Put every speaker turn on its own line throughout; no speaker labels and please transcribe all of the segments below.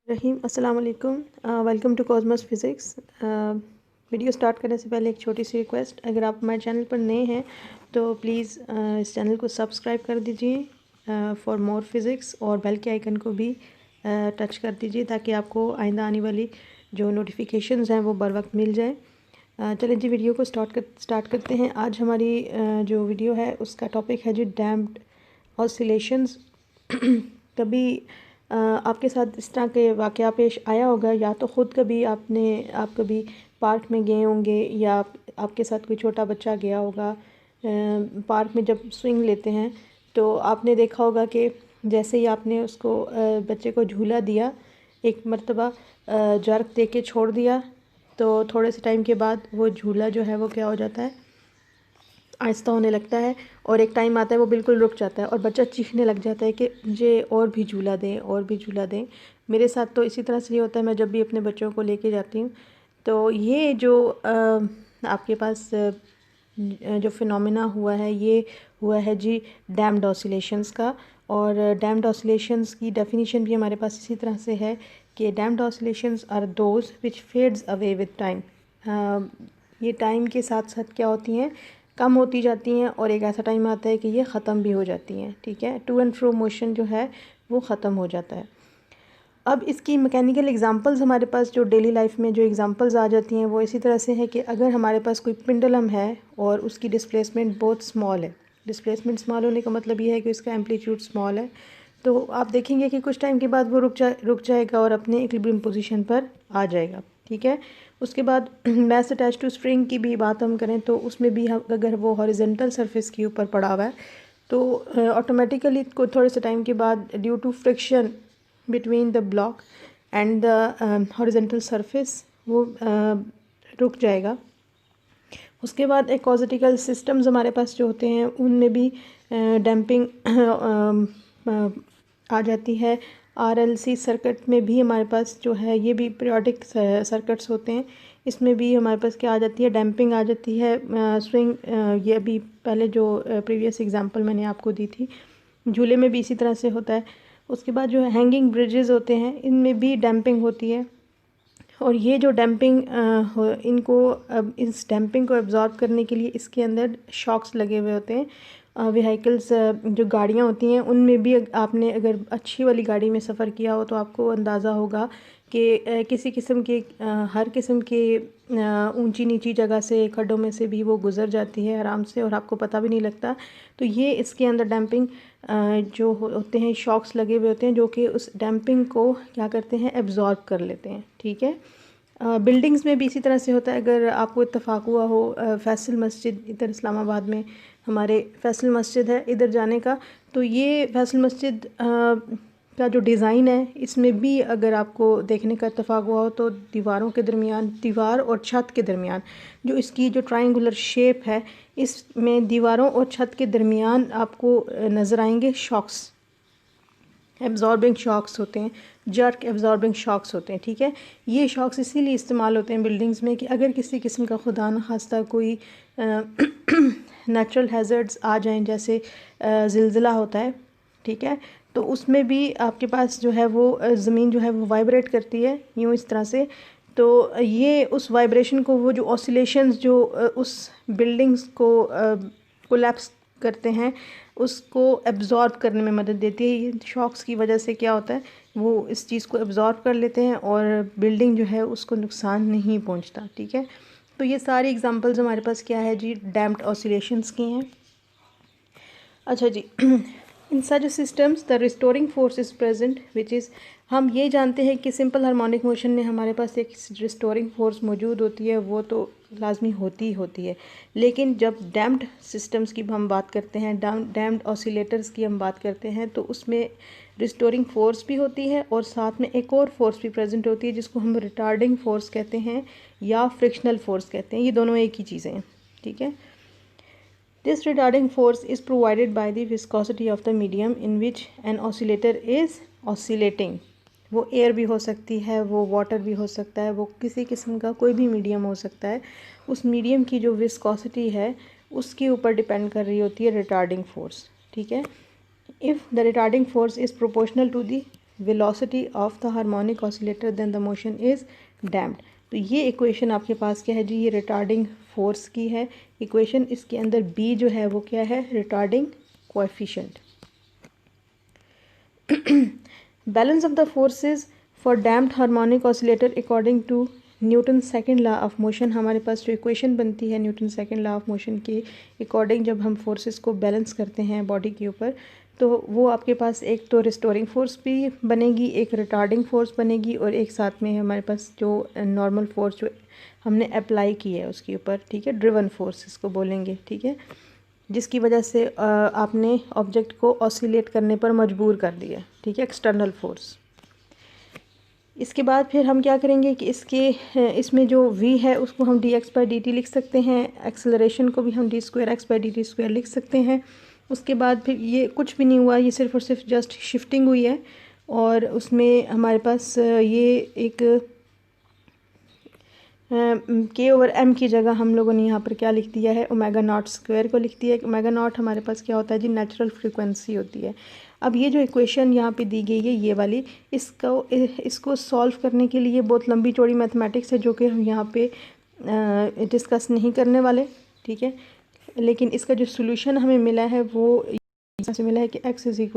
रहीम अस्सलाम वालेकुम। Welcome to cosmos physics. Video start करने से पहले एक छोटी सी रिक्वेस्ट, अगर आप हमारे चैनल पर नए हैं तो प्लीज़ इस चैनल को सब्सक्राइब कर दीजिए फॉर मोर फिज़िक्स, और बेल के आइकन को भी टच कर दीजिए ताकि आपको आइंदा आने वाली जो नोटिफिकेशंस हैं वो बर वक्त मिल जाए। चलें जी, वीडियो को स्टार्ट करते हैं। आज हमारी जो वीडियो है उसका टॉपिक है जी डैम्प्ड ऑसिलेशंस। कभी आपके साथ इस तरह के वाक़या पेश आया होगा, या तो ख़ुद कभी आप कभी पार्क में गए होंगे, या आपके साथ कोई छोटा बच्चा गया होगा। पार्क में जब स्विंग लेते हैं तो आपने देखा होगा कि जैसे ही आपने उसको बच्चे को झूला दिया, एक मर्तबा जर्क दे के छोड़ दिया, तो थोड़े से टाइम के बाद वो झूला जो है वो क्या हो जाता है, आहिस्ता होने लगता है, और एक टाइम आता है वो बिल्कुल रुक जाता है और बच्चा चीखने लग जाता है कि मुझे और भी झूला दें, और भी झूला दें। मेरे साथ तो इसी तरह से ही होता है। मैं जब भी अपने बच्चों को लेके जाती हूँ तो ये जो आपके पास जो फिनोमेना हुआ है, ये हुआ है जी डैम्प्ड ऑसिलेशंस का। और डैम्प्ड ऑसिलेशंस की डेफिनेशन भी हमारे पास इसी तरह से है कि damped oscillations are those which fades away with time. ये टाइम के साथ साथ क्या होती हैं, कम होती जाती हैं, और एक ऐसा टाइम आता है कि ये ख़त्म भी हो जाती हैं। ठीक है, टू एंड फ्रो मोशन जो है वो ख़त्म हो जाता है। अब इसकी मैकेनिकल एग्जांपल्स हमारे पास जो डेली लाइफ में जो एग्जांपल्स आ जाती हैं वो इसी तरह से है कि अगर हमारे पास कोई पेंडुलम है और उसकी डिस्प्लेसमेंट बहुत स्मॉल है। डिस्प्लेसमेंट स्मॉल होने का मतलब ये है कि उसका एम्पलीट्यूड स्मॉल है, तो आप देखेंगे कि कुछ टाइम के बाद वो रुक जाएगा और अपने इक्विलिब्रियम पोजीशन पर आ जाएगा। ठीक है, उसके बाद मैस अटैच टू स्प्रिंग की भी बात हम करें तो उसमें भी अगर वो हॉरिजॉन्टल सरफेस के ऊपर पड़ा हुआ है तो ऑटोमेटिकली को थोड़े से टाइम के बाद due to friction between the block and the horizontal surface वो रुक जाएगा। उसके बाद एक्वाटिकल सिस्टम्स हमारे पास जो होते हैं उनमें भी डैम्पिंग आ जाती है। आरएलसी सर्किट में भी हमारे पास जो है ये भी पीरियोडिक सर्किट्स होते हैं, इसमें भी हमारे पास क्या आ जाती है, डैम्पिंग आ जाती है। स्विंग, ये अभी पहले जो प्रीवियस एग्जांपल मैंने आपको दी थी, झूले में भी इसी तरह से होता है। उसके बाद जो हैंगिंग ब्रिजेस होते हैं इनमें भी डैम्पिंग होती है, और ये जो डैम्पिंग इस डैम्पिंग को एब्जॉर्ब करने के लिए इसके अंदर शॉक्स लगे हुए होते हैं। व्हीकल्स, जो गाड़ियाँ होती हैं उनमें भी आपने अगर अच्छी वाली गाड़ी में सफ़र किया हो तो आपको अंदाज़ा होगा कि किसी किस्म के हर किस्म के ऊंची नीची जगह से, खड्डों में से भी वो गुज़र जाती है आराम से और आपको पता भी नहीं लगता। तो ये इसके अंदर डैम्पिंग जो होते हैं, शॉक्स लगे हुए होते हैं जो कि उस डैम्पिंग को क्या करते हैं, एब्जॉर्ब कर लेते हैं। ठीक है, बिल्डिंग्स में भी इसी तरह से होता है। अगर आपको इत्तफाक हुआ हो फैसल मस्जिद, इधर इस्लामाबाद में हमारे फैसल मस्जिद है, इधर जाने का, तो ये फैसल मस्जिद का जो डिज़ाइन है इसमें भी अगर आपको देखने का इत्तफाक हुआ हो तो दीवारों के दरमियान, दीवार और छत के दरमियान जो इसकी जो ट्रायंगुलर शेप है, इसमें दीवारों और छत के दरमियान आपको नज़र आएंगे शॉक्स, एब्जॉर्बिंग शॉक्स होते हैं, जर्क एब्जॉर्बिंग शॉक्स होते हैं। ठीक है, ये शॉक्स इसीलिए इस्तेमाल होते हैं बिल्डिंग्स में कि अगर किसी किस्म का खुदा न खास्ता कोई नेचुरल हैज़र्ड्स आ जाएं, जैसे ज़िलज़िला होता है, ठीक है, तो उसमें भी आपके पास जो है वो ज़मीन जो है वो वाइब्रेट करती है यूँ इस तरह से। तो ये उस वाइब्रेशन को, वो जो ऑसिलेशंस जो उस बिल्डिंग्स को कोलैप्स करते हैं, उसको एब्ज़ॉर्ब करने में मदद देती है। ये शॉक्स की वजह से क्या होता है, वो इस चीज़ को एब्ज़ॉर्ब कर लेते हैं और बिल्डिंग जो है उसको नुकसान नहीं पहुंचता। ठीक है, तो ये सारी एग्जांपल्स हमारे पास क्या है जी, डैम्प्ड ऑसिलेशंस की हैं। अच्छा जी, in such systems the restoring force is present which is, हम ये जानते हैं कि सिंपल हार्मोनिक मोशन में हमारे पास एक रिस्टोरिंग फोर्स मौजूद होती है, वो तो लाजमी होती ही होती है। लेकिन जब डैम्प्ड सिस्टम्स की हम बात करते हैं, डैम्प्ड ऑसिलेटर्स की हम बात करते हैं, तो उसमें रिस्टोरिंग फोर्स भी होती है और साथ में एक और फोर्स भी प्रेजेंट होती है जिसको हम रिटार्डिंग फोर्स कहते हैं या फ्रिक्शनल फोर्स कहते हैं। ये दोनों एक ही चीज़ें हैं। ठीक है, this retarding force is provided by the viscosity of the medium in which an oscillator is oscillating। वो एयर भी हो सकती है, वो वाटर भी हो सकता है, वो किसी किस्म का कोई भी मीडियम हो सकता है। उस मीडियम की जो विस्कोसिटी है उसके ऊपर डिपेंड कर रही होती है रिटार्डिंग फोर्स। ठीक है, if the retarding force is proportional to the velocity of the harmonic oscillator then the motion is damped. तो ये इक्वेशन आपके पास क्या है जी, ये रिटार्डिंग फोर्स की है इक्वेशन। इसके अंदर बी जो है वो क्या है, retarding coefficient. Balance of the forces for damped harmonic oscillator according to Newton second law of motion. हमारे पास जो इक्वेशन बनती है Newton second law of motion के अकॉर्डिंग, जब हम फोर्सेस को बैलेंस करते हैं बॉडी के ऊपर, तो वो आपके पास एक तो रिस्टोरिंग फोर्स भी बनेगी, एक रिटार्डिंग फोर्स बनेगी, और एक साथ में हमारे पास जो नॉर्मल फोर्स जो हमने अप्लाई की है उसके ऊपर, ठीक है, ड्रिवन फोर्स इसको बोलेंगे, ठीक है, जिसकी वजह से आपने ऑब्जेक्ट को ऑसिलेट करने पर मजबूर कर दिया, ठीक है, एक्सटर्नल फोर्स। इसके बाद फिर हम क्या करेंगे कि इसमें जो v है उसको हम dx/dt लिख सकते हैं, एक्सेलरेशन को भी हम d²x/dt² लिख सकते हैं। उसके बाद फिर ये कुछ भी नहीं हुआ, ये सिर्फ और सिर्फ जस्ट शिफ्टिंग हुई है, और उसमें हमारे पास ये एक k/m की जगह हम लोगों ने यहाँ पर क्या लिख दिया है, ω0² को लिख दिया है। ω0 हमारे पास क्या होता है जी, नेचुरल फ्रीक्वेंसी होती है। अब ये जो इक्वेशन यहाँ पे दी गई है ये वाली, इसको सॉल्व करने के लिए बहुत लंबी चौड़ी मैथमेटिक्स है जो कि हम यहाँ पे डिस्कस नहीं करने वाले, ठीक है। लेकिन इसका जो सोल्यूशन हमें मिला है वो यहाँ से मिला है कि x = a ×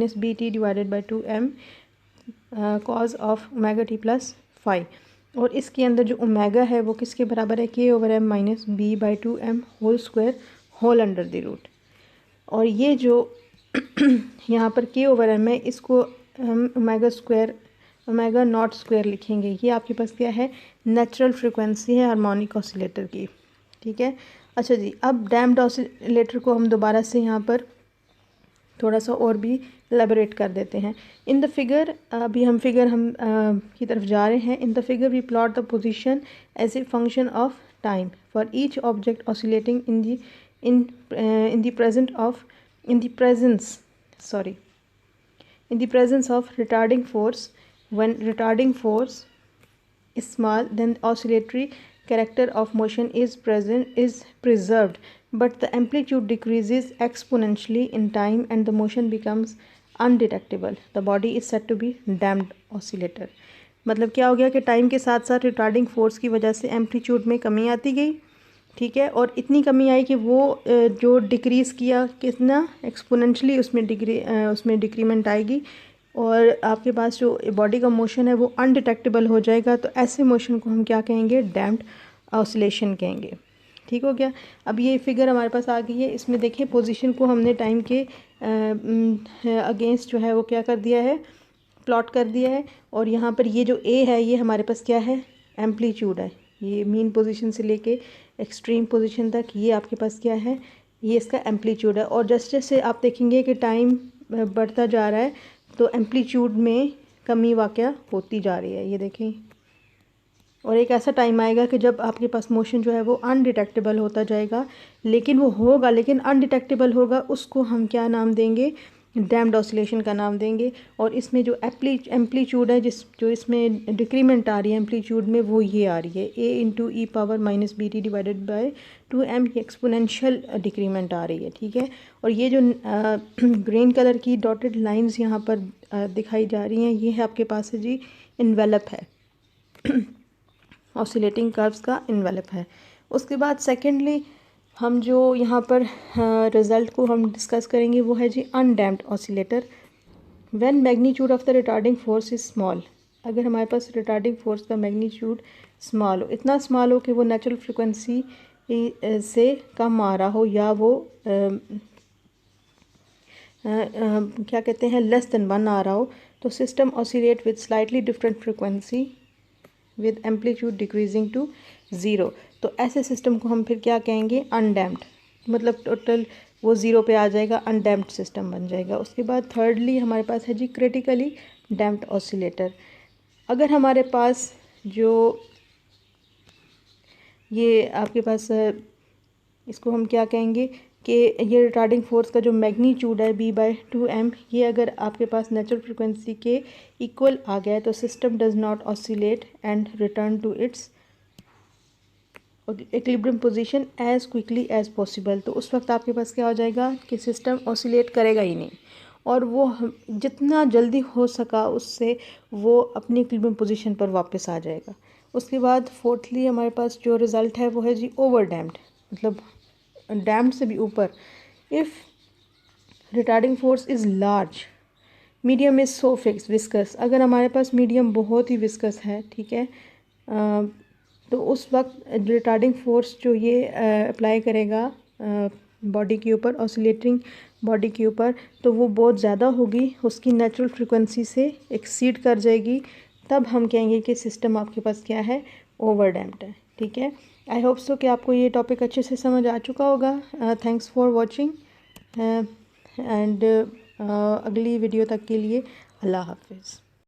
e⁻−bt/2m cos of ω t + phi। और इसके अंदर जो ओमेगा है वो किसके बराबर है, k/m - b/2m whole whole under the root. और ये जो यहाँ पर k/m है इसको हम ω0² लिखेंगे। ये आपके पास क्या है, नेचुरल फ्रिक्वेंसी है हार्मोनिक ऑसिलेटर की, ठीक है। अच्छा जी, अब डैम्प्ड ऑसिलेटर को हम दोबारा से यहाँ पर थोड़ा सा और भी एलेबोरेट कर देते हैं। इन द फिगर, अभी हम की तरफ जा रहे हैं। In the figure we plot the position as a function of time for each object oscillating in the presence of retarding force. When retarding force is small, then oscillatory character of motion is preserved, but the amplitude decreases exponentially in time and the motion becomes undetectable. The body is said to be damped oscillator. मतलब क्या हो गया कि time के साथ साथ retarding force की वजह से एम्पलीट्यूड में कमी आती गई, ठीक है, और इतनी कमी आई कि वो जो डिक्रीज़ किया कितना एक्सपोनेंशियली उसमें डिक्रीमेंट आएगी, और आपके पास जो बॉडी का मोशन है वो अनडिटेक्टेबल हो जाएगा। तो ऐसे मोशन को हम क्या कहेंगे, डैम्प्ड ऑसिलेशन कहेंगे, ठीक हो गया। अब ये फिगर हमारे पास आ गई है। इसमें देखें पोजीशन को हमने टाइम के अगेंस्ट जो है वो क्या कर दिया है, प्लॉट कर दिया है। और यहाँ पर ये जो ए है ये हमारे पास क्या है, एम्पलीट्यूड है। ये मीन पोजीशन से लेके एक्सट्रीम पोजीशन तक ये आपके पास क्या है, ये इसका एम्पलीट्यूड है। और जैसे जैसे आप देखेंगे कि टाइम बढ़ता जा रहा है तो एम्पलीट्यूड में कमी वाक़या होती जा रही है, ये देखें। और एक ऐसा टाइम आएगा कि जब आपके पास मोशन जो है वो अनडिटेक्टेबल होता जाएगा, लेकिन वो होगा, लेकिन अनडिटेक्टेबल होगा, उसको हम क्या नाम देंगे, डैम्प्ड ऑसिलेशन का नाम देंगे। और इसमें जो एम्पलीट्यूड है जो इसमें डिक्रीमेंट आ रही है एम्पलीट्यूड में, वो ये आ रही है a × e⁻−bt/2m, ये एक्सपोनेंशियल डिक्रीमेंट आ रही है, ठीक है। और ये जो ग्रीन कलर की डॉटेड लाइंस यहाँ पर दिखाई जा रही हैं, ये है आपके पास है जी इन्वेलप है ऑसिलेटिंग कर्व्स का इन्वेलप है। उसके बाद सेकेंडली हम जो यहाँ पर रिज़ल्ट को हम डिस्कस करेंगे वो है जी undamped oscillator. When magnitude of the retarding force is small, अगर हमारे पास रिटार्डिंग फोर्स का मैग्नीट्यूड स्मॉल हो, इतना स्मॉल हो कि वो नेचुरल फ्रिक्वेंसी से कम आ रहा हो, या वो क्या कहते हैं लेस देन 1 आ रहा हो, तो system oscillate with slightly different frequency with amplitude decreasing to 0। तो ऐसे सिस्टम को हम फिर क्या कहेंगे, अनडैम्प्ड, मतलब टोटल वो 0 पे आ जाएगा, अनडैम्प्ड सिस्टम बन जाएगा। उसके बाद थर्डली हमारे पास है जी क्रिटिकली डैम्प्ड ऑसिलेटर। अगर हमारे पास जो ये आपके पास इसको हम क्या कहेंगे कि ये रिटार्डिंग फोर्स का जो मैग्नीट्यूड है b/2m, ये अगर आपके पास नेचुरल फ्रिक्वेंसी के इक्वल आ गया है तो system does not oscillate and return to its equilibrium position as quickly as possible. तो उस वक्त आपके पास क्या हो जाएगा कि सिस्टम ऑसिलेट करेगा ही नहीं, और वो जितना जल्दी हो सका उससे वो अपनी इक्विलिब्रियम पोजीशन पर वापस आ जाएगा। उसके बाद फोर्थली हमारे पास जो रिज़ल्ट है वो है जी ओवर डैम्प्ड, मतलब डैम्प्ड से भी ऊपर। If retarding force is large, medium is so fix viscous, अगर हमारे पास मीडियम बहुत ही विस्कस है, ठीक है, तो उस वक्त रिटार्डिंग फोर्स जो ये अप्लाई करेगा बॉडी के ऊपर, ऑसिलेटिंग बॉडी के ऊपर, तो वो बहुत ज़्यादा होगी, उसकी नेचुरल फ्रिक्वेंसी से एक्सीड कर जाएगी। तब हम कहेंगे कि सिस्टम आपके पास क्या है, ओवर डैम्प्ड है। ठीक है, आई होप सो कि आपको ये टॉपिक अच्छे से समझ आ चुका होगा। थैंक्स फॉर वॉचिंग एंड अगली वीडियो तक के लिए अल्लाह हाफिज़।